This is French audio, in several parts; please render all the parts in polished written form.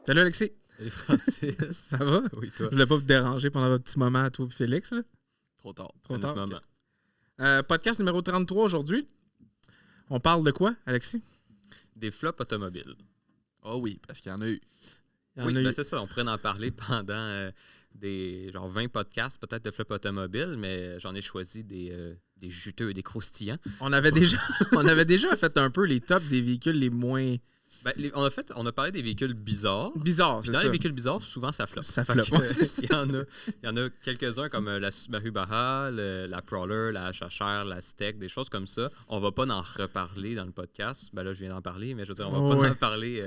Salut Alexis. Salut Francis. Ça va? Oui, toi. Je voulais pas vous déranger pendant votre petit moment à toi et Félix. Là. Trop tard. Trop tard. Moment. Okay. Podcast numéro 33 aujourd'hui. On parle de quoi, Alexis? Des flops automobiles. Oh oui, parce qu'il y en a eu. C'est ça. On pourrait en parler pendant des 20 podcasts, peut-être de flops automobiles, mais j'en ai choisi des juteux et des croustillants. On avait déjà fait un peu les tops des véhicules les moins... On a parlé des véhicules bizarres. Bizarres, c'est ça. Dans les véhicules bizarres, souvent, ça floppe. Ça floppe. Il y en a quelques-uns comme la Subaru Baja, la Prowler, la HHR, la Steak, des choses comme ça. On va pas en reparler dans le podcast. Ben là, je viens d'en parler, mais je veux dire, on va pas en parler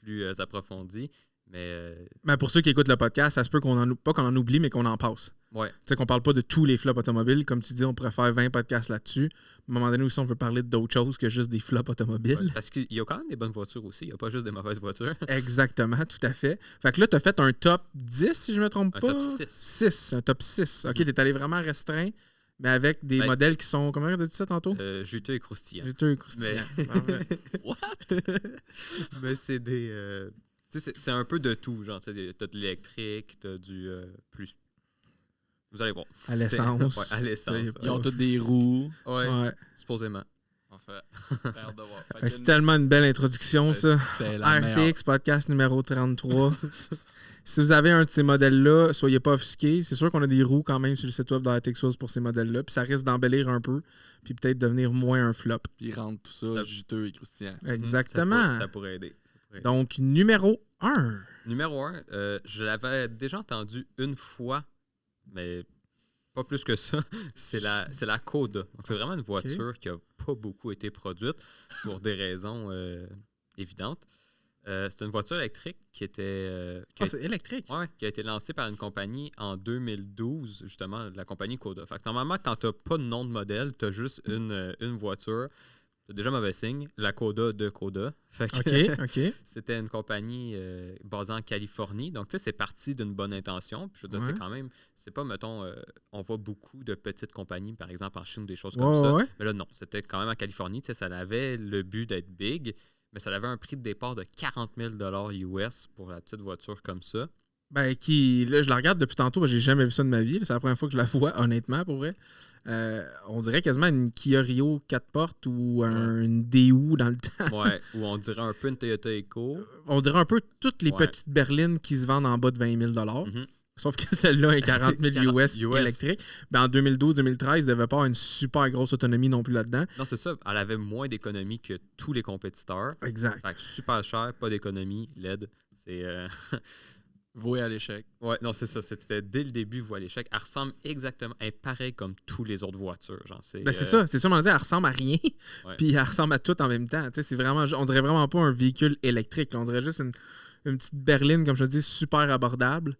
plus approfondi. Mais pour ceux qui écoutent le podcast, ça se peut qu'on en oublie, mais qu'on en passe. Ouais. Tu sais qu'on parle pas de tous les flops automobiles. Comme tu dis, on pourrait faire 20 podcasts là-dessus. À un moment donné aussi, on veut parler d'autres choses que juste des flops automobiles. Ouais, parce qu'il y a quand même des bonnes voitures aussi. Il n'y a pas juste des mauvaises voitures. Exactement, tout à fait. Fait que là, tu as fait un top 10, si je me trompe pas. Un top 6. Un top 6. OK, t'es allé vraiment restreint, mais avec des modèles qui sont... Comment tu as dit ça tantôt? Juteux et croustillants. Juteux et croustillants. What? Mais c'est des... c'est un peu de tout. Genre, t'as de l'électrique, t'as du plus... Vous allez voir. À l'essence. Ouais, à l'essence. Ils ont tous des roues. Ouais. Supposément. En fait, père de voir. C'est tellement une belle introduction, ça. La RTX podcast numéro 33. Si vous avez un de ces modèles-là, soyez pas offusqués. C'est sûr qu'on a des roues quand même sur le site web de RTX Source pour ces modèles-là. Puis ça risque d'embellir un peu. Puis peut-être devenir moins un flop. Puis ils rendent tout ça juteux et croustillant. Exactement. Ça pourrait aider. Donc, numéro 1. Numéro 1, je l'avais déjà entendu une fois, mais pas plus que ça. C'est la Coda. Donc, c'est vraiment une voiture qui n'a pas beaucoup été produite pour des raisons évidentes. C'est une voiture électrique qui était... c'est électrique? Oui, qui a été lancée par une compagnie en 2012, justement, la compagnie Coda. Fait que normalement, quand tu n'as pas de nom de modèle, tu as juste une voiture. C'est déjà mauvais signe. La Coda de Coda. Fait que, OK. C'était une compagnie basée en Californie. Donc, tu sais, c'est parti d'une bonne intention. Puis, je veux dire, c'est quand même... C'est pas, mettons... on voit beaucoup de petites compagnies, par exemple, en Chine ou des choses comme ça. Ouais. Mais là, non. C'était quand même en Californie. Tu sais, ça avait le but d'être big, mais ça avait un prix de départ de 40 000 US pour la petite voiture comme ça. Là, je la regarde depuis tantôt, j'ai jamais vu ça de ma vie. C'est la première fois que je la vois, honnêtement, pour vrai. On dirait quasiment une Kia Rio 4 portes ou une Daewoo dans le temps. Ouais, ou on dirait un peu une Toyota Eco. On dirait un peu toutes les petites berlines qui se vendent en bas de 20 000 $. Sauf que celle-là est 40 000 US électrique. En 2012-2013, elle devait pas avoir une super grosse autonomie non plus là-dedans. Non, c'est ça. Elle avait moins d'économie que tous les compétiteurs. Exact. Fait que super cher, pas d'économie, LED. C'est... Voué à l'échec. Ouais, non, c'est ça. C'était dès le début voué à l'échec. Elle ressemble exactement... Elle est pareille comme toutes les autres voitures. Genre, c'est ça. C'est ça, on dit, elle ressemble à rien. Puis elle ressemble à tout en même temps. C'est vraiment... On dirait vraiment pas un véhicule électrique. Là. On dirait juste une petite berline, comme je te dis, super abordable.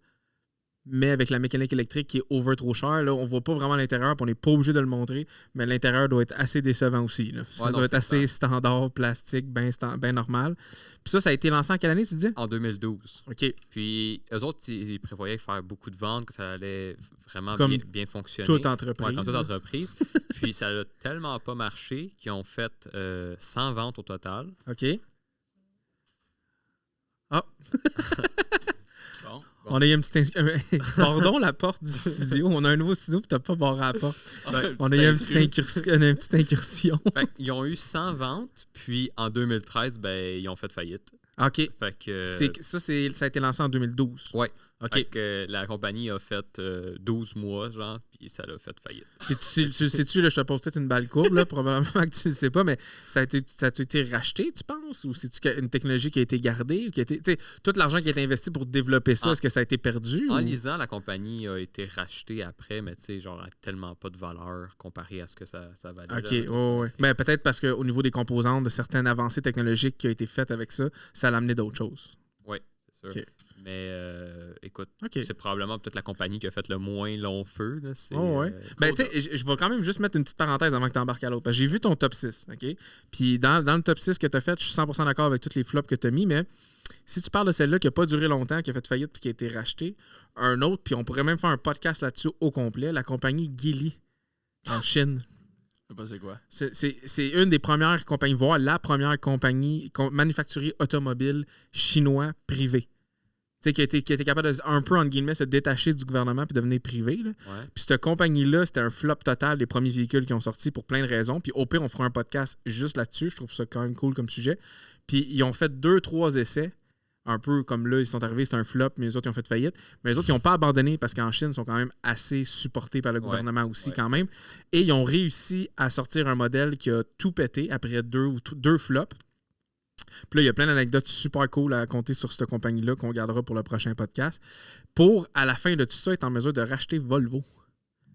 Mais avec la mécanique électrique qui est over trop chère, là, on voit pas vraiment l'intérieur, puis on n'est pas obligé de le montrer, mais l'intérieur doit être assez décevant aussi. Là. Ça doit être assez standard, plastique, bien normal. Puis ça a été lancé en quelle année, tu dis? En 2012. OK. Puis eux autres, ils prévoyaient faire beaucoup de ventes, que ça allait vraiment bien fonctionner. Toute entreprise. Ouais, comme toute entreprise. Puis ça n'a tellement pas marché qu'ils ont fait 100 ventes au total. OK. Ah! Bon. On a eu un petit... Pardon, la porte du studio. On a un nouveau studio, puis t'as pas barré la porte. On a eu une petite incursion. Fait ils ont eu 100 ventes, puis en 2013, ils ont fait faillite. OK. Fait que, ça a été lancé en 2012. Oui. OK. Fait que la compagnie a fait 12 mois, genre, puis ça l'a fait faillite. Puis tu sais-tu, là, je te pose peut-être une balle courbe, là, probablement que tu ne sais pas, mais ça a été racheté, tu penses? Ou c'est-tu une technologie qui a été gardée? Ou qui a été, tout l'argent qui a été investi pour développer ça, est-ce que ça a été perdu? En lisant, la compagnie a été rachetée après, mais tu sais, genre, elle n'a tellement pas de valeur comparé à ce que ça valait. OK, oui. Mais peut-être parce qu'au niveau des composantes, de certaines avancées technologiques qui ont été faites avec ça, ça l'a amené d'autres choses. Oui, c'est sûr. Okay. Mais écoute, c'est probablement peut-être la compagnie qui a fait le moins long feu. Là, tu sais, je vais quand même juste mettre une petite parenthèse avant que tu embarques à l'autre. Parce que j'ai vu ton top 6, OK? Puis dans le top 6 que tu as fait, je suis 100% d'accord avec tous les flops que tu as mis, mais si tu parles de celle-là qui n'a pas duré longtemps, qui a fait faillite puis qui a été rachetée, un autre, puis on pourrait même faire un podcast là-dessus au complet, la compagnie Geely en Chine. Je sais pas c'est quoi. C'est une des premières compagnies, voire la première compagnie manufacturier automobile chinois privé. sais, qui a été capable de, un peu, entre guillemets, se détacher du gouvernement puis devenir privé. Là. Ouais. Puis cette compagnie-là, c'était un flop total des premiers véhicules qui ont sorti pour plein de raisons. Puis au pire, on fera un podcast juste là-dessus. Je trouve ça quand même cool comme sujet. Puis ils ont fait 2-3 essais. Un peu comme là, ils sont arrivés, c'était un flop, mais les autres, ils ont fait faillite. Mais les autres, ils n'ont pas abandonné parce qu'en Chine, ils sont quand même assez supportés par le gouvernement aussi, quand même. Et ils ont réussi à sortir un modèle qui a tout pété après deux flops. Puis là, il y a plein d'anecdotes super cool à raconter sur cette compagnie-là qu'on gardera pour le prochain podcast. Pour, à la fin de tout ça, être en mesure de racheter Volvo.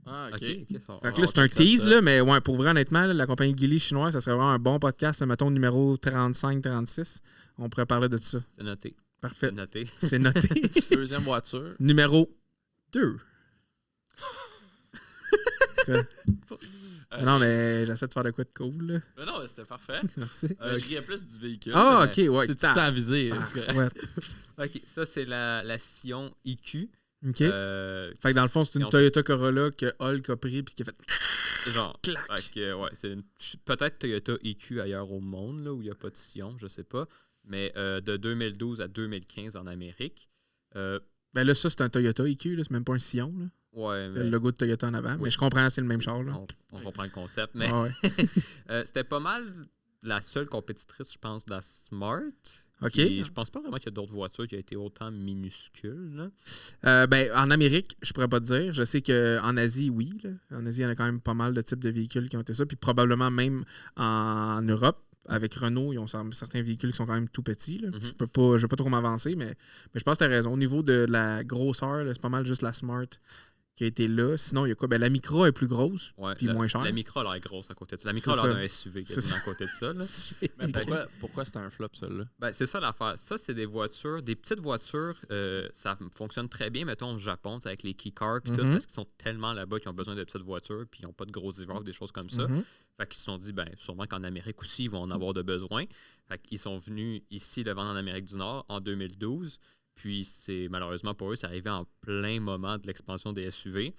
Ah, OK. Fait que là, c'est un tease, là, mais ouais, pour vrai, honnêtement, là, la compagnie Geely chinoise, ça serait vraiment un bon podcast, mettons, numéro 35-36. On pourrait parler de ça. C'est noté. Parfait. C'est noté. C'est noté. Deuxième voiture. Numéro 2. Non, mais j'essaie de faire de quoi de cool. Là. Mais non, c'était parfait. Merci. Je riais plus du véhicule. Ah, ok, ouais. C'est sans viser. Ouais. OK, ça, c'est la Sion EQ. OK. Fait que dans le fond, c'est une Toyota Corolla que Hulk a pris puis qui a fait genre, clac. Ouais, c'est peut-être Toyota EQ ailleurs au monde, là, où il n'y a pas de Sion, je sais pas. Mais de 2012 à 2015 en Amérique. Ben là, ça, c'est un Toyota EQ, là, c'est même pas un Sion. Là. Ouais, c'est le logo de Toyota en avant. Oui. Mais je comprends, c'est le même char. Là. On comprend le concept. Mais c'était pas mal la seule compétitrice, je pense, de la Smart. OK. Et je pense pas vraiment qu'il y a d'autres voitures qui ont été autant minuscules. Ben, en Amérique, je pourrais pas te dire. Je sais qu'en Asie, oui. Là. En Asie, il y en a quand même pas mal de types de véhicules qui ont été ça. Puis probablement même en Europe. Avec Renault, ils ont certains véhicules qui sont quand même tout petits. Là. Je vais pas trop m'avancer, mais je pense que tu as raison. Au niveau de la grosseur, là, c'est pas mal juste la Smart qui a été là. Sinon, il y a quoi? Ben, la Micra est plus grosse puis moins chère. La Micra a l'air grosse à côté de ça. La Micra a l'air d'un SUV quasiment à côté de ça. Là. Mais pourquoi c'était un flop, celle-là? Ben, c'est ça l'affaire. Ça, c'est des voitures, des petites voitures. Ça fonctionne très bien, mettons, au Japon, avec les keycars puis tout, parce qu'ils sont tellement là-bas qu'ils ont besoin de petites voitures puis ils n'ont pas de gros hivers ou des choses comme ça. Fait qu'ils se sont dit, ben, sûrement qu'en Amérique aussi, ils vont en avoir de besoin. Fait qu'ils sont venus ici le vendre en Amérique du Nord en 2012. Puis c'est malheureusement pour eux, c'est arrivé en plein moment de l'expansion des SUV.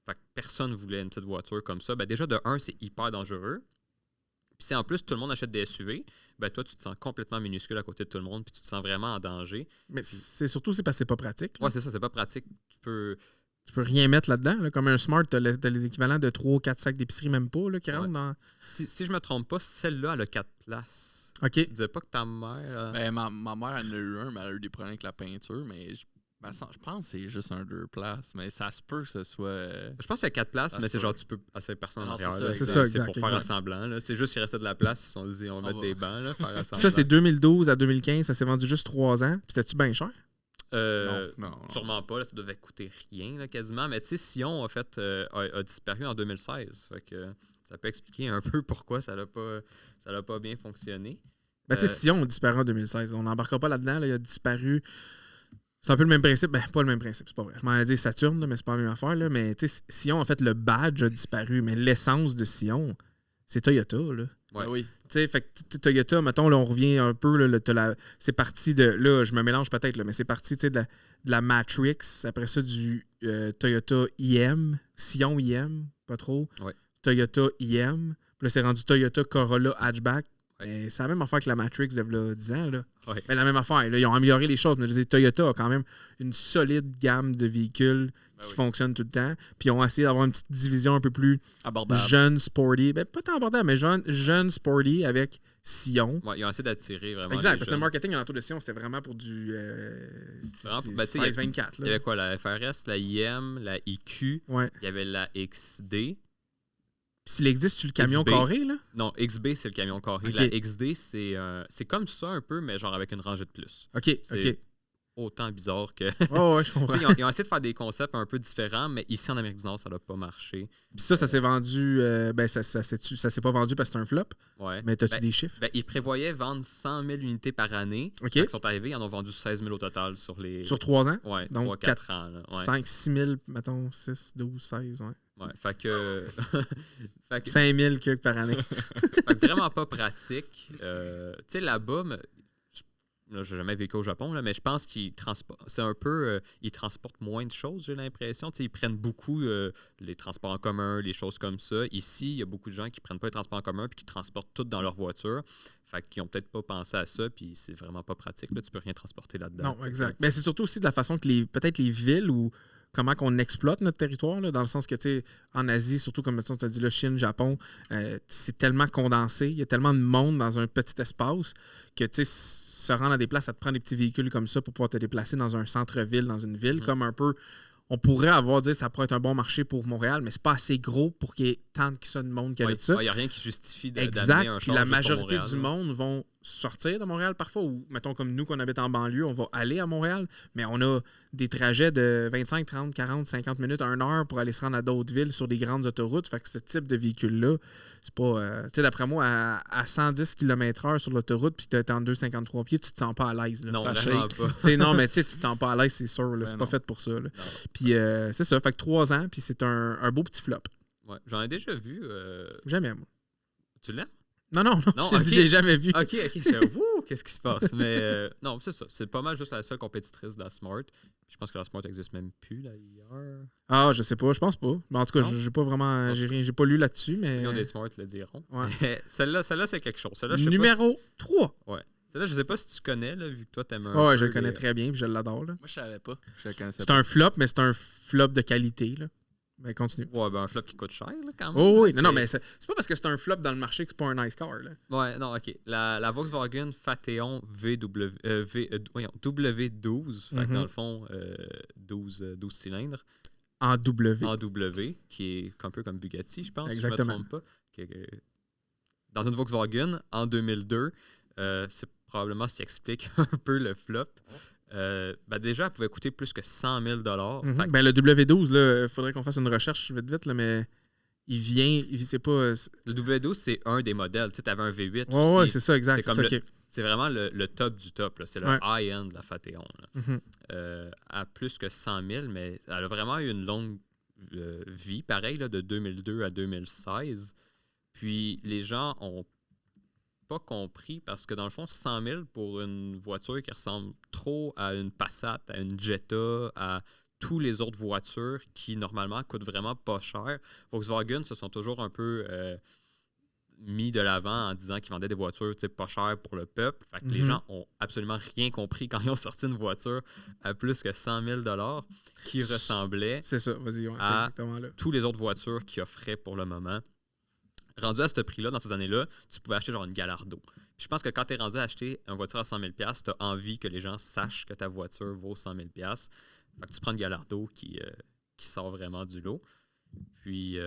Fait que personne ne voulait une petite voiture comme ça. Ben, déjà, de un, c'est hyper dangereux. Puis si en plus tout le monde achète des SUV, ben toi, tu te sens complètement minuscule à côté de tout le monde, puis tu te sens vraiment en danger. Mais c'est surtout parce que c'est pas pratique. Là. Ouais, c'est ça, c'est pas pratique. Tu peux rien mettre là-dedans. Là. Comme un Smart, t'as les équivalents de 3 ou 4 sacs d'épicerie, même pas, là, qui rentrent dans... Si je me trompe pas, celle-là, elle a 4 places. OK. Tu disais pas que ta mère... Ben, ma mère, elle en a eu un, mais elle a eu des problèmes avec la peinture, mais... je pense que c'est juste un 2 places, mais ça se peut que ce soit... Je pense qu'il y a 4 places, mais c'est genre, tu peux assez personne en arrière. C'est ça, c'est pour faire assemblant. Là. C'est juste qu'il restait de la place, ils se sont dit, on va mettre des bancs, là, faire assemblant. Ça, c'est 2012 à 2015, ça s'est vendu juste 3 ans. Puis c'était-tu bien cher? Non. Sûrement pas, là, ça devait coûter rien, là, quasiment. Mais tu sais, Sion, en fait, a disparu en 2016. Fait que ça peut expliquer un peu pourquoi ça n'a pas bien fonctionné. Ben, tu sais, Sion a disparu en 2016. On n'embarquera pas là-dedans. Là, il a disparu... C'est un peu le même principe. Ben, pas le même principe, c'est pas vrai. Je m'en ai dit Saturne, là, mais c'est pas la même affaire. Là. Mais tu sais, Sion, en fait, le badge a disparu. Mais l'essence de Sion, c'est Toyota. Là. Ouais. Oui. Tu sais, fait que Toyota, mettons, là, on revient un peu. Là, c'est parti de. Là, je me mélange peut-être, là, mais c'est parti de la Matrix. Après ça, du Toyota IM. Sion IM, pas trop. Ouais. Toyota IM. Puis là, c'est rendu Toyota Corolla Hatchback. Ouais. C'est la même affaire que la Matrix de 10 ans. Là. Ouais. Mais la même affaire. Là, ils ont amélioré les choses. Mais je veux dire, Toyota a quand même une solide gamme de véhicules qui fonctionnent tout le temps. Puis ils ont essayé d'avoir une petite division un peu plus abordable. Jeune, sporty. Ben, pas tant abordable, mais jeune, sporty avec Sion. Ouais, ils ont essayé d'attirer vraiment. Exact, parce que le marketing alentour de Sion, c'était vraiment pour du 16-24. Il y avait quoi? La FRS, la IM, la IQ. Ouais. Il y avait la XD. Puis s'il existe, tu le camion XB. carré, là? Non, XB, c'est le camion carré. Okay. La XD, c'est comme ça un peu, mais genre avec une rangée de plus. OK. Autant bizarre que... ouais, je comprends. Ils ont essayé de faire des concepts un peu différents, mais ici en Amérique du Nord, ça n'a pas marché. Puis ça s'est vendu... ben, ça s'est pas vendu parce que c'est un flop. Ouais. Mais t'as-tu des chiffres? Ben, ils prévoyaient vendre 100 000 unités par année. OK. Quand ils sont arrivés, ils en ont vendu 16 000 au total sur les... Sur 3 ans? Ouais, donc 3-4 ans. Là. Ouais. 5, 6 000, mettons, 6, 12, 16, ouais. Ouais, fait que 5 000 par année. fait que vraiment pas pratique. Tu sais, là-bas, Là, j'ai jamais vécu au Japon, là, mais je pense qu'ils transportent. C'est un peu. Ils transportent moins de choses, j'ai l'impression. Ils prennent beaucoup les transports en commun, les choses comme ça. Ici, il y a beaucoup de gens qui prennent pas les transports en commun et qui transportent tout dans leur voiture. Fait qu'ils ont peut-être pas pensé à ça, puis c'est vraiment pas pratique. Là, tu peux rien transporter là-dedans. Non, exact. Mais c'est surtout aussi de la façon que peut-être les villes ou comment qu'on exploite notre territoire, là, dans le sens que, tu sais, en Asie, surtout comme tu as dit, là, Chine, Japon, c'est tellement condensé, il y a tellement de monde dans un petit espace que, tu sais, se rendre à des places, ça te prend des petits véhicules comme ça pour pouvoir te déplacer dans un centre-ville, dans une ville, comme un peu... On pourrait dire ça pourrait être un bon marché pour Montréal, mais c'est pas assez gros pour qu'il y ait tant que ça de monde qui habite ça. Il n'y a rien qui justifie d'amener exact. un Puis char la juste pour majorité Montréal, du monde vont sortir de Montréal parfois, ou mettons comme nous qu'on habite en banlieue, on va aller à Montréal, mais on a des trajets de 25, 30, 40, 50 minutes, 1 heure pour aller se rendre à d'autres villes sur des grandes autoroutes. Fait que ce type de véhicule-là, c'est pas... tu sais, d'après moi, à 110 km/h sur l'autoroute, puis tu es en 2,53 pieds, tu te sens pas à l'aise. Là. Non, ça vraiment shake. pas. Non, mais tu te sens pas à l'aise, c'est sûr. Là, c'est Ben pas non. fait pour ça. Là. Puis c'est ça, fait que 3 ans, puis c'est un beau petit flop. Ouais, j'en ai déjà vu. Jamais, moi. Tu l'aimes? Non, Non, j'ai dit, j'ai jamais vu. Ok, c'est wouh, qu'est-ce qui se passe? Mais non, c'est ça. C'est pas mal juste la seule compétitrice de la Smart. Je pense que la Smart n'existe même plus, là, hier. Ah, je sais pas, je pense pas. Mais en tout cas, Non? j'ai pas vraiment. J'ai pas lu là-dessus, mais. Ils ont des Smart le diront. Ouais. Mais celle-là, c'est quelque chose. Celle-là, je sais Numéro pas 3. si... Ouais. Celle-là, je sais pas si tu connais, là, vu que toi, t'aimes un Ouais, peu je le connais les- très bien, puis je l'adore. Là. Moi, je savais pas. Je le connaissais C'est pas. un flop, mais c'est un flop de qualité. Là. Mais continue. Ouais, ben un flop qui coûte cher, là, quand même. Oh oui, là, non, mais c'est pas parce que c'est un flop dans le marché que c'est pas un nice car. Là. Ouais, non, ok. La Volkswagen Phaeton W12, fait que dans le fond, 12 cylindres, En W. en W, qui est un peu comme Bugatti, je pense, Exactement. si je me trompe pas. Dans une Volkswagen, en 2002, c'est probablement ce qui explique un peu le flop. Ben déjà, elle pouvait coûter plus que 100 000 Mhm. Fait que Ben, le W12, il faudrait qu'on fasse une recherche vite, là, mais il vient. C'est pas. le W12, c'est un des modèles. Tu sais, avais un V8 Ouais, ouais, aussi. c'est ça, exact. C'est comme ça, ok. C'est vraiment le top du top. C'est le Ouais. high-end de la Phaeton. Là. Mhm. À plus que 100 000, mais elle a vraiment eu une longue vie, pareil, là, de 2002 à 2016. Puis les gens ont pas compris parce que dans le fond, 100 000 pour une voiture qui ressemble trop à une Passat, à une Jetta, à toutes les autres voitures qui normalement coûtent vraiment pas cher. Volkswagen se sont toujours un peu mis de l'avant en disant qu'ils vendaient des voitures pas chères pour le peuple. Fait que les gens ont absolument rien compris quand ils ont sorti une voiture à plus que 100 000 qui ressemblait C'est ça, vas-y, ouais, c'est à exactement là. toutes les autres voitures qu'ils offraient pour le moment. Rendu à ce prix-là, dans ces années-là, tu pouvais acheter genre une Gallardo. Puis je pense que quand tu es rendu à acheter une voiture à 100 000 tu as envie que les gens sachent que ta voiture vaut 100 000 Fait que tu prends une Gallardo qui sort vraiment du lot. Puis,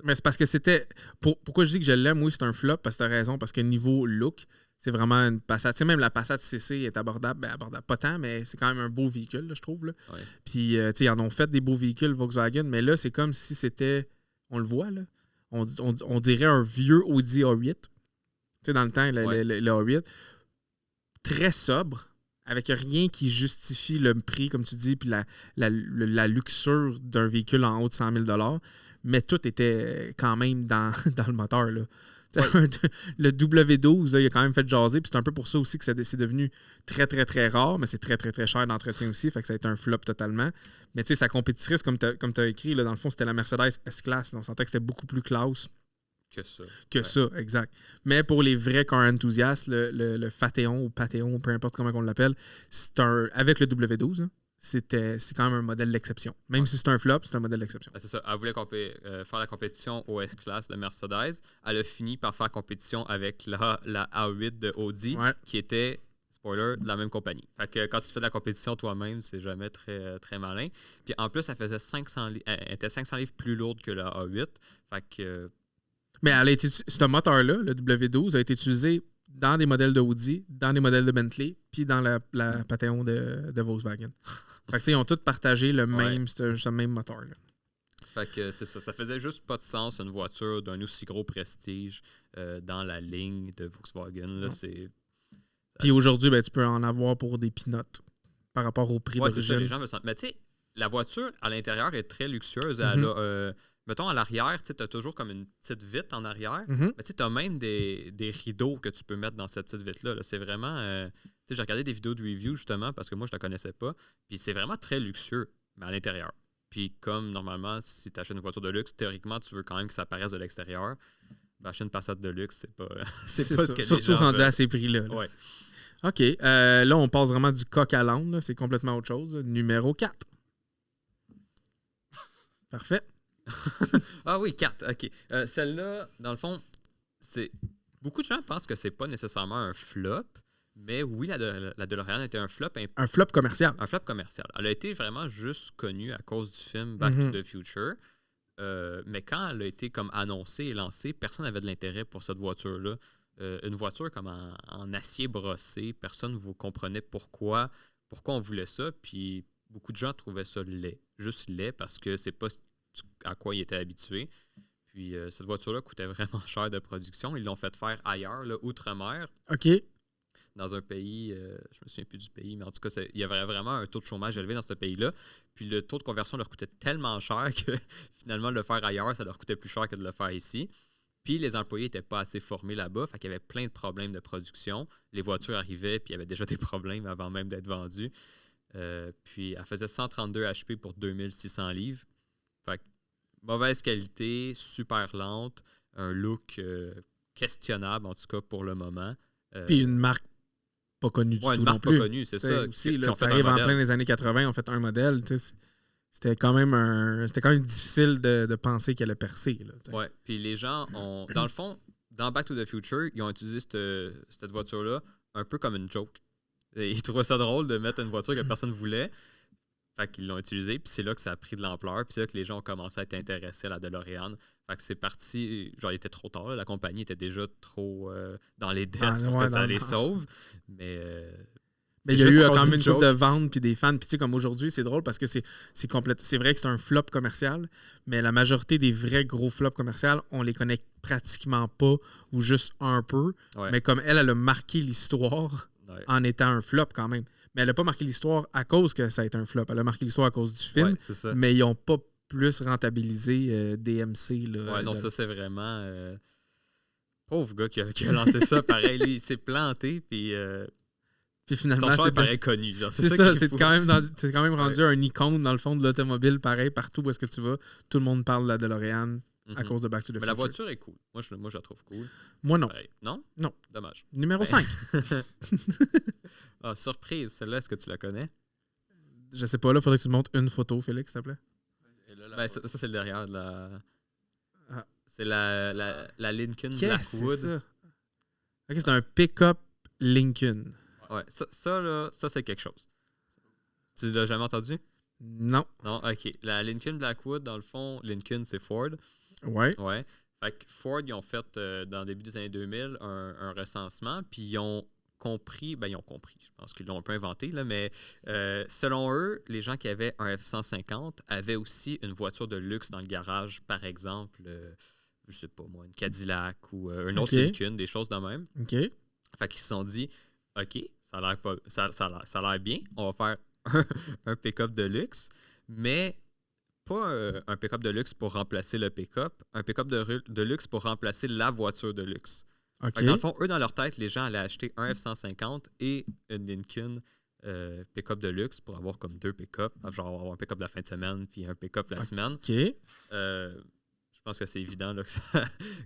Mais c'est parce que c'était. Pourquoi je dis que je l'aime, oui, c'est un flop, parce que t'as raison, parce que niveau look, c'est vraiment une Passat. Tu sais, même la Passat CC est abordable. Ben, abordable, pas tant, mais c'est quand même un beau véhicule, là, je trouve. Là. ouais. Puis, tu sais, ils en ont fait des beaux véhicules Volkswagen, mais là, c'est comme si c'était. On le voit, là. On dirait un vieux Audi A8. Tu sais, dans le temps, Ouais. le A8. Très sobre, avec rien qui justifie le prix, comme tu dis, puis la luxure d'un véhicule en haut de 100 000 $. Mais tout était quand même dans le moteur, là. Ouais. Le W12, là, il a quand même fait jaser, puis c'est un peu pour ça aussi que c'est devenu très, très, très rare, mais c'est très, très, très cher d'entretien aussi, fait que ça a été un flop totalement. Mais tu sais, sa compétitrice, comme tu as écrit, là, dans le fond, c'était la Mercedes S-Class. On sentait que c'était beaucoup plus classe Que ça. ça, exact. Mais pour les vrais car enthousiastes, le Phaeton ou Phaeton, peu importe comment on l'appelle, c'est avec le W12, hein, c'est quand même un modèle d'exception. Même si c'est un flop, c'est un modèle d'exception. Ben, c'est ça. Elle voulait faire la compétition au S-Class de Mercedes. Elle a fini par faire compétition avec la A8 de Audi, Ouais. qui était, spoiler, de la même compagnie. Fait que quand tu fais de la compétition toi-même, c'est jamais très, très malin. Puis en plus, elle faisait 500 elle était 500 livres plus lourde que la A8. Fait que Mais ce moteur-là, le W12, a été utilisé dans des modèles de Audi, dans des modèles de Bentley, puis dans la Phaeton de Volkswagen. Fait que, tu sais, ils ont tous partagé le même moteur-là. Fait que c'est ça. Ça faisait juste pas de sens une voiture d'un aussi gros prestige dans la ligne de Volkswagen. Là, c'est... Puis aujourd'hui, ben, tu peux en avoir pour des peanuts par rapport au prix Ouais, c'est ça, d'origine. les gens veulent s'en... Mais tu sais, la voiture à l'intérieur est très luxueuse. Elle a mettons, à l'arrière, tu as toujours comme une petite vitre en arrière. Mhm. Mais tu as même des rideaux que tu peux mettre dans cette petite vitre-là. Là. C'est vraiment... j'ai regardé des vidéos de review, justement, parce que moi, je la connaissais pas. Puis c'est vraiment très luxueux, mais à l'intérieur. Puis comme, normalement, si tu achètes une voiture de luxe, théoriquement, tu veux quand même que ça paraisse de l'extérieur. Ben, acheter une Passat de luxe, c'est pas, c'est pas ce que les surtout gens rendu veulent. à ces prix-là. Là. Ouais. OK. Là, on passe vraiment du coq à l'âne. Là. C'est complètement autre chose. Numéro 4. Parfait. Ah oui, 4, OK. Celle-là, dans le fond, c'est beaucoup de gens pensent que c'est pas nécessairement un flop, mais oui, la DeLorean a été un flop. Un flop commercial. Un flop commercial. Elle a été vraiment juste connue à cause du film Back to the Future. Mais quand elle a été comme annoncée et lancée, personne n'avait de l'intérêt pour cette voiture-là. Une voiture comme en acier brossé, personne ne vous comprenait pourquoi on voulait ça. Puis beaucoup de gens trouvaient ça laid. Juste laid parce que c'est pas à quoi ils étaient habitués. Puis cette voiture-là coûtait vraiment cher de production. Ils l'ont fait faire ailleurs, là, outre-mer. OK. Dans un pays, je me souviens plus du pays, mais en tout cas, il y avait vraiment un taux de chômage élevé dans ce pays-là. Puis le taux de conversion leur coûtait tellement cher que finalement, le faire ailleurs, ça leur coûtait plus cher que de le faire ici. Puis les employés n'étaient pas assez formés là-bas, fait qu'il y avait plein de problèmes de production. Les voitures arrivaient, puis il y avait déjà des problèmes avant même d'être vendues. Puis elle faisait 132 HP pour 2600 livres. Fait que mauvaise qualité, super lente, un look questionnable, en tout cas pour le moment. Puis une marque pas connue du tout. Une marque non plus. pas connue, c'est ça. Aussi, Qui ont fait un arrive en modèle. plein des années 80, on fait un modèle. C'était quand même difficile de penser qu'elle a percé. Ouais, puis les gens ont. Dans le fond, dans Back to the Future, ils ont utilisé cette voiture-là un peu comme une joke. Et ils trouvaient ça drôle de mettre une voiture que personne ne voulait. Fait qu'ils l'ont utilisée, puis c'est là que ça a pris de l'ampleur, puis c'est là que les gens ont commencé à être intéressés à la DeLorean. Fait que c'est parti, genre il était trop tard, là. La compagnie était déjà trop dans les dettes pour que ça les sauve. Mais il y a eu quand même une couple de ventes puis des fans. Puis tu sais, comme aujourd'hui, c'est drôle parce que c'est vrai que c'est un flop commercial, mais la majorité des vrais gros flops commerciaux, on les connaît pratiquement pas ou juste un peu. Ouais. Mais comme elle a marqué l'histoire en étant un flop quand même. Mais elle n'a pas marqué l'histoire à cause que ça a été un flop. Elle a marqué l'histoire à cause du film, c'est ça. mais ils n'ont pas plus rentabilisé DMC. Là, ouais, non, ça c'est vraiment... pauvre gars qui a lancé ça, pareil. Lui, il s'est planté, puis finalement, son c'est pareil connu. Genre, c'est ça, c'est quand même rendu un icône dans le fond de l'automobile, pareil, partout où est-ce que tu vas. Tout le monde parle de la DeLorean à cause de Back to the Future. Mais la voiture est cool. Moi, je la trouve cool. Moi, non. Pareil. Non? Non. Dommage. Numéro 5. Ah, surprise. Celle-là, est-ce que tu la connais? Je sais pas, là, faudrait que tu me montres une photo, Félix, s'il te plaît. Ben, ça, c'est le derrière de la... Ah. C'est la Lincoln Qu'est-ce Blackwood. que c'est ça? Ok, c'est un pick-up Lincoln. Ouais, ça là, ça c'est quelque chose. Tu l'as jamais entendu? Non. Non, ok. La Lincoln Blackwood, dans le fond, Lincoln, c'est Ford. Ouais. Ouais. Fait que Ford, ils ont fait, dans le début des années 2000, un recensement, puis ils ont compris, je pense qu'ils l'ont un peu inventé, là, mais selon eux, les gens qui avaient un F-150 avaient aussi une voiture de luxe dans le garage, par exemple, je sais pas moi, une Cadillac ou une autre Lincoln, des choses de même. OK. Fait qu'ils se sont dit, OK, ça a l'air bien, on va faire un pick-up de luxe, mais pas un pick-up de luxe pour remplacer le pick-up, un pick-up de luxe pour remplacer la voiture de luxe. OK. Dans le fond, eux, dans leur tête, les gens allaient acheter un F-150 et une Lincoln pick-up de luxe pour avoir comme deux pick-up. Genre avoir un pick-up la fin de semaine puis un pick-up la semaine. OK. Je pense que c'est évident là,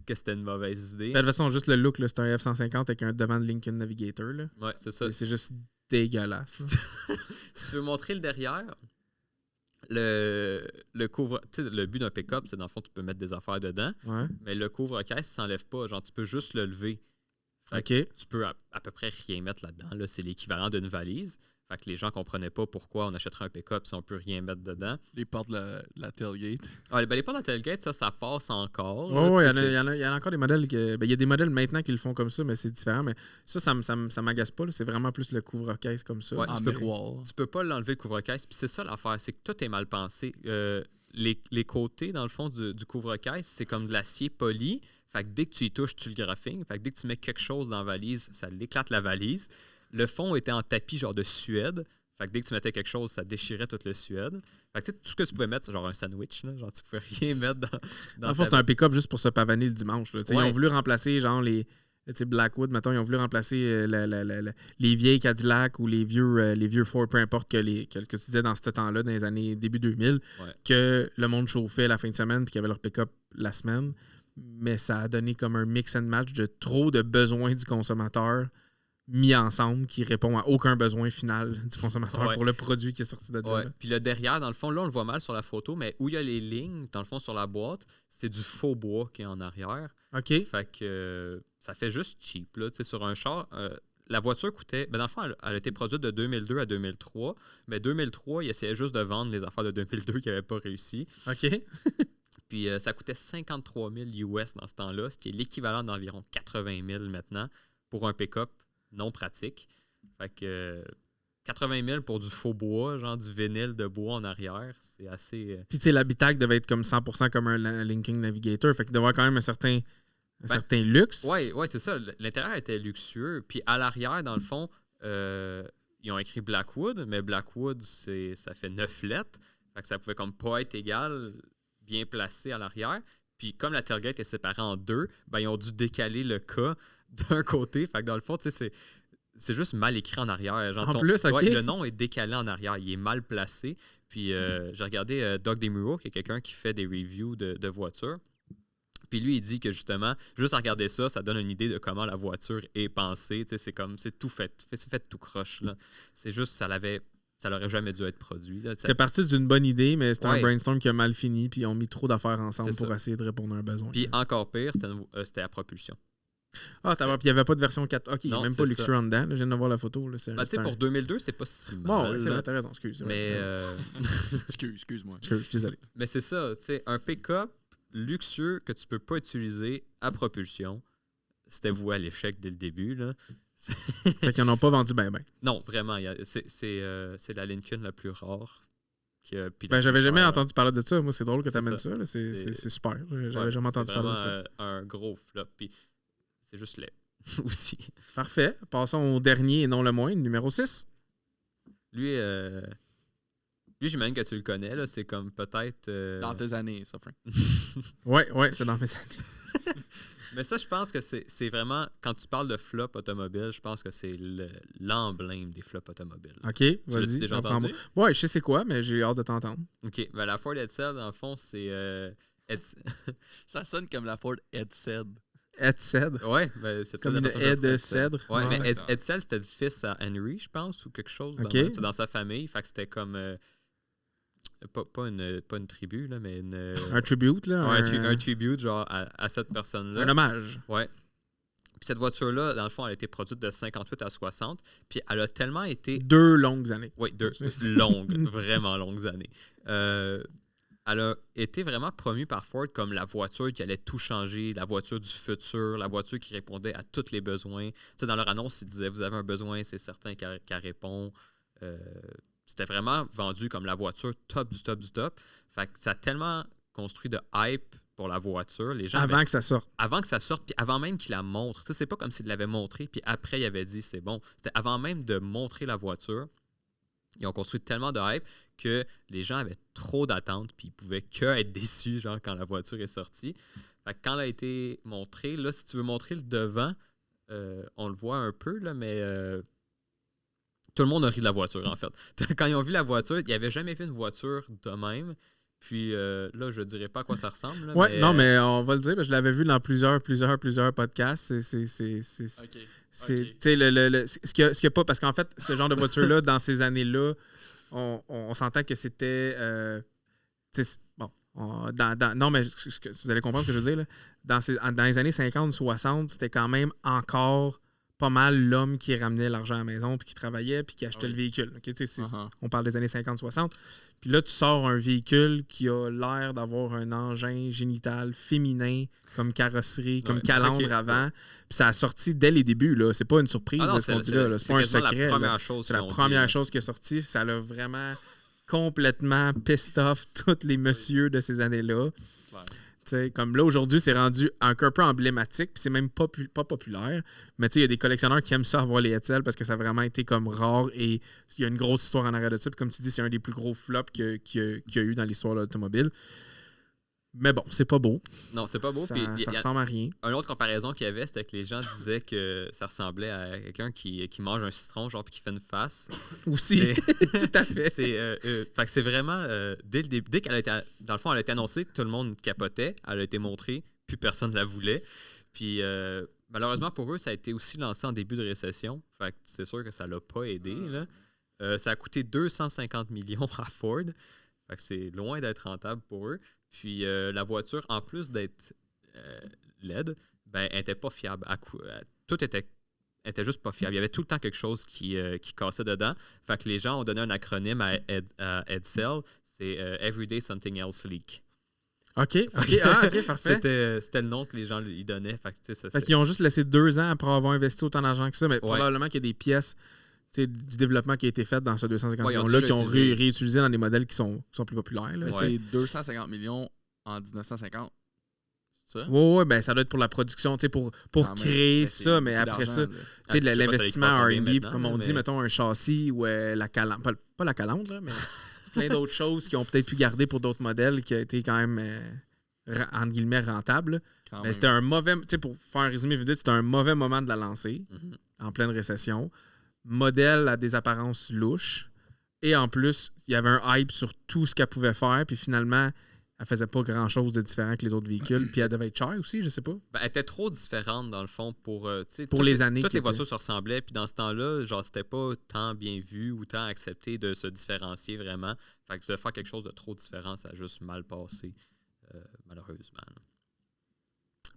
que c'était une mauvaise idée. De toute façon, juste le look, là, c'est un F-150 avec un devant de Lincoln Navigator. Là. Ouais, c'est ça. C'est juste dégueulasse. Si tu veux montrer le derrière, le couvre, le but d'un pick-up, c'est dans le fond, tu peux mettre des affaires dedans, Ouais. mais le couvre-caisse ne s'enlève pas. Genre, tu peux juste le lever. Fait OK. que tu peux à peu près rien mettre là-dedans. Là. C'est l'équivalent d'une valise. Fait que les gens ne comprenaient pas pourquoi on achèterait un pick-up si on ne peut rien mettre dedans. Les portes de la tailgate. Ah, les portes de la tailgate, ça passe encore. Oh, là, il y en a encore des modèles. Il y a des modèles maintenant qui le font comme ça, mais c'est différent. Mais ça m'agace pas. Là. C'est vraiment plus le couvre-caisse comme ça. Ouais, En miroir. Tu peux pas l'enlever le couvre-caisse. Puis c'est ça l'affaire, c'est que tout est mal pensé. Les côtés, dans le fond, du couvre-caisse, c'est comme de l'acier poli. Fait que dès que tu y touches, tu le graphines. Fait que dès que tu mets quelque chose dans la valise, ça l'éclate la valise. Le fond était en tapis genre de Suède. Fait que dès que tu mettais quelque chose, ça déchirait toute le Suède. Fait que tout ce que tu pouvais mettre, c'est genre un sandwich. Là, genre, tu pouvais rien mettre dans En fait, c'est un pick-up juste pour se pavaner le dimanche. Là. Ils ont voulu remplacer genre les Blackwood, mettons, ils ont voulu remplacer les vieilles Cadillac ou les vieux Ford, peu importe que tu disais dans ce temps-là, dans les années début 2000, que le monde chauffait la fin de semaine puis qu'ils avaient leur pick-up la semaine. Mais ça a donné comme un mix and match de trop de besoins du consommateur mis ensemble qui répond à aucun besoin final du consommateur pour le produit qui est sorti de là. Puis le derrière, dans le fond, là, on le voit mal sur la photo, mais où il y a les lignes, dans le fond, sur la boîte, c'est du faux bois qui est en arrière. OK. Fait que ça fait juste cheap, là. Tu sais, sur un char, la voiture coûtait... Ben, dans le fond, elle a été produite de 2002 à 2003, mais 2003, ils essayaient juste de vendre les affaires de 2002 qui n'avaient pas réussi. OK. Puis ça coûtait 53 000 US dans ce temps-là, ce qui est l'équivalent d'environ 80 000 maintenant pour un pick-up non pratique. Fait que 80 000 pour du faux bois, genre du vinyle de bois en arrière, c'est assez... Puis tu sais, l'habitacle devait être comme 100% comme un Lincoln Navigator, fait qu'il devait avoir quand même un certain luxe. Oui, c'est ça. L'intérieur était luxueux. Puis à l'arrière, dans le fond, ils ont écrit Blackwood, mais Blackwood, ça fait 9 lettres. Fait que ça pouvait comme pas être égal, bien placé à l'arrière. Puis comme la tailgate est séparée en deux, ben, ils ont dû décaler le K d'un côté. Fait que dans le fond, tu sais, c'est juste mal écrit en arrière. Genre, plus, OK. Le nom est décalé en arrière. Il est mal placé. Puis j'ai regardé Doug DeMuro, qui est quelqu'un qui fait des reviews de voitures. Puis lui, il dit que justement, juste à regarder ça, ça donne une idée de comment la voiture est pensée. Tu sais, c'est tout fait. C'est fait tout croche, là. C'est juste, ça l'aurait jamais dû être produit. C'était parti d'une bonne idée, mais c'était un brainstorm qui a mal fini, puis ils ont mis trop d'affaires ensemble pour essayer de répondre à un besoin. Puis encore pire, c'était à propulsion. Ah, puis il n'y avait pas de version 4. OK, il n'y a même pas luxueux en dedans. Là, je viens de voir la photo. Là, pour 2002, c'est pas si mal. Bon, oui, c'est vrai, t'as raison. Excuse. Mais Excuse-moi. Je suis désolé. Mais c'est ça, tu sais, un pick-up luxueux que tu peux pas utiliser à propulsion, c'était voué à l'échec dès le début, là. Fait qu'ils n'en ont pas vendu ben. Non, vraiment. C'est la Lincoln la plus rare. J'avais jamais entendu parler de ça. Moi, c'est drôle que tu amènes ça. C'est super. J'avais jamais entendu parler de ça. Un gros flop. Puis c'est juste laid aussi. Parfait. Passons au dernier et non le moindre, numéro 6. Lui, j'imagine que tu le connais. Là. C'est comme peut-être... Dans tes années, ça, Frank. Oui, c'est dans mes années. Mais ça, je pense que c'est vraiment... Quand tu parles de flop automobile, je pense que c'est l'emblème des flops automobiles. OK, vas-y. Tu l'as déjà entendu? Ouais, je sais c'est quoi, mais j'ai hâte de t'entendre. OK. Ben, la Ford Edsel, dans le fond, c'est... Ça sonne comme la Ford Edsel. Edsel? Ouais, ben, c'est comme une haie de cèdre. Ouais, mais Edsel, c'était le fils à Henry, je pense, ou quelque chose dans sa famille. Fait que c'était comme... Pas une tribu, là, mais un tribute, là. Un tribute, genre, à cette personne-là. Un hommage. Ouais. Puis cette voiture-là, dans le fond, elle a été produite de 58 à 60. Puis elle a tellement été... 2 longues années. Oui, 2 longues, vraiment longues années. Elle a été vraiment promue par Ford comme la voiture qui allait tout changer, la voiture du futur, la voiture qui répondait à tous les besoins. Tu sais, dans leur annonce, ils disaient « Vous avez un besoin, c'est certain qu'elle répond. » C'était vraiment vendu comme la voiture top du top du top. Fait que ça a tellement construit de hype pour la voiture. Les gens avant que ça sorte. Avant que ça sorte, puis avant même qu'il la montre. Tu sais, c'est pas comme s'il l'avait montré, puis après, il avait dit c'est bon. C'était avant même de montrer la voiture. Ils ont construit tellement de hype que les gens avaient trop d'attentes, puis ils pouvaient que être déçus, genre, quand la voiture est sortie. Fait que quand elle a été montrée, là, si tu veux montrer le devant, on le voit un peu, là, mais... tout le monde a ri de la voiture, en fait. Quand ils ont vu la voiture, ils n'avaient jamais vu une voiture de même. Puis là, je ne dirais pas à quoi ça ressemble. Là, ouais, non, mais on va le dire. Je l'avais vu dans plusieurs podcasts. C'est ce qu'il y a pas... Parce qu'en fait, ce genre de voiture-là, dans ces années-là, on s'entend que c'était... bon, non, mais vous allez comprendre ce que je veux dire. Là. Dans les années 50-60, c'était quand même encore... pas mal l'homme qui ramenait l'argent à la maison, puis qui travaillait, puis qui achetait le véhicule. Okay? On parle des années 50-60. Puis là, tu sors un véhicule qui a l'air d'avoir un engin génital féminin comme carrosserie, comme calandre avant. Puis ça a sorti dès les débuts. Là. C'est pas une surprise, ce qu'on dit là. C'est pas un secret. C'est la première chose qui est sortie. Ça l'a vraiment complètement pissed off tous les messieurs de ces années-là. T'sais, comme là, aujourd'hui, c'est rendu un peu emblématique, puis c'est même pas populaire. Mais il y a des collectionneurs qui aiment ça avoir les Hetzel parce que ça a vraiment été comme rare et il y a une grosse histoire en arrière de ça. Puis comme tu dis, c'est un des plus gros flops qu'il y a eu dans l'histoire de l'automobile. Mais bon, c'est pas beau. Non, c'est pas beau. Ça, Puis, ça ressemble à rien. Une autre comparaison qu'il y avait, c'était que les gens disaient que ça ressemblait à quelqu'un qui mange un citron, genre, puis qui fait une face. Aussi, tout à fait. Fait que c'est vraiment, dès qu'elle a été, dans le fond, elle a été annoncée, tout le monde capotait, elle a été montrée, puis personne ne la voulait. Puis malheureusement pour eux, ça a été aussi lancé en début de récession. Fait que c'est sûr que ça l'a pas aidé. Là. Ça a coûté 250 millions à Ford. Fait que c'est loin d'être rentable pour eux. Puis la voiture, en plus d'être LED, ben, elle n'était pas fiable. Tout était juste pas fiable. Il y avait tout le temps quelque chose qui cassait dedans. Fait que les gens ont donné un acronyme à Edsel. C'est Everyday Something Else Leak. OK, parfait. C'était le nom que les gens lui donnaient. Fait qu'ils ont juste laissé 2 ans après avoir investi autant d'argent que ça, mais probablement qu'il y a des pièces du développement qui a été fait dans ce 250 millions-là qui ont réutilisé dans des modèles qui sont plus populaires. Là. C'est 250 millions en 1950. C'est ça? Oui, ben ça doit être pour la production, pour créer ça, mais après ça, de l'investissement R&D, comme on dit, mettons un châssis ou la calante, pas la calante, là, mais plein d'autres choses qui ont peut-être pu garder pour d'autres modèles qui a été quand même, entre guillemets, rentable. Mais c'était un mauvais, pour faire un résumé vite, c'était un mauvais moment de la lancer, en pleine récession. Modèle à des apparences louches. Et en plus, il y avait un hype sur tout ce qu'elle pouvait faire. Puis finalement, elle faisait pas grand-chose de différent que les autres véhicules. Puis elle devait être chère aussi, je sais pas. Ben, elle était trop différente, dans le fond, pour les années. Toutes les voitures se ressemblaient. Puis dans ce temps-là, genre, c'était pas tant bien vu ou tant accepté de se différencier vraiment. Fait que de faire quelque chose de trop différent, ça a juste mal passé, malheureusement.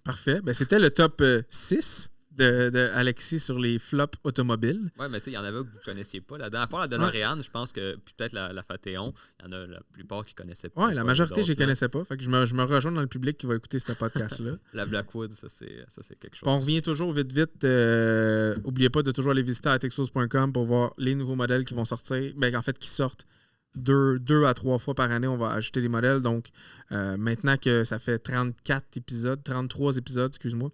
Parfait. Ben, c'était le top 6 de Alexis sur les flops automobiles. Oui, mais tu sais, il y en avait que vous ne connaissiez pas là-dedans. À part la DeLorean, je pense que, puis peut-être la Phaeton, il y en a la plupart qui ne connaissaient pas. Oui, la majorité, je ne les connaissais pas. Fait que je me rejoins dans le public qui va écouter ce podcast-là. La Blackwood, ça c'est quelque chose. On revient toujours vite. N'oubliez pas de toujours aller visiter atexos.com pour voir les nouveaux modèles qui vont sortir. Ben, en fait, qui sortent 2 à 3 fois par année. On va ajouter des modèles. Donc, maintenant que ça fait 33 épisodes, excuse-moi,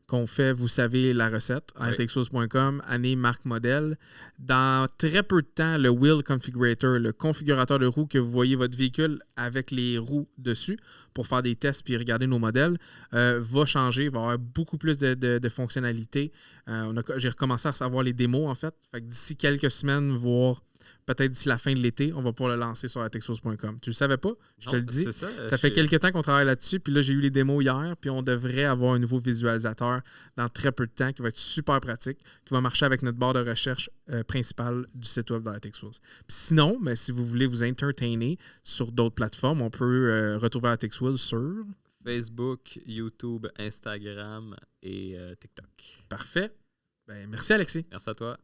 qu'on fait, vous savez la recette, atexos.com, année, marque, modèle. Dans très peu de temps, le Wheel Configurator, le configurateur de roues que vous voyez votre véhicule avec les roues dessus pour faire des tests puis regarder nos modèles, va changer, va avoir beaucoup plus de fonctionnalités. J'ai recommencé à recevoir les démos, en fait. Fait que d'ici quelques semaines, voire peut-être d'ici la fin de l'été, on va pouvoir le lancer sur atexos.com. Tu le savais pas? Je te le dis. Ça fait quelques temps qu'on travaille là-dessus. Puis là, j'ai eu les démos hier. Puis on devrait avoir un nouveau visualisateur dans très peu de temps qui va être super pratique, qui va marcher avec notre barre de recherche principale du site web de Atexos. Puis sinon, si vous voulez vous entertainer sur d'autres plateformes, on peut retrouver Atexos sur Facebook, YouTube, Instagram et TikTok. Parfait. Ben, merci Alexis. Merci à toi.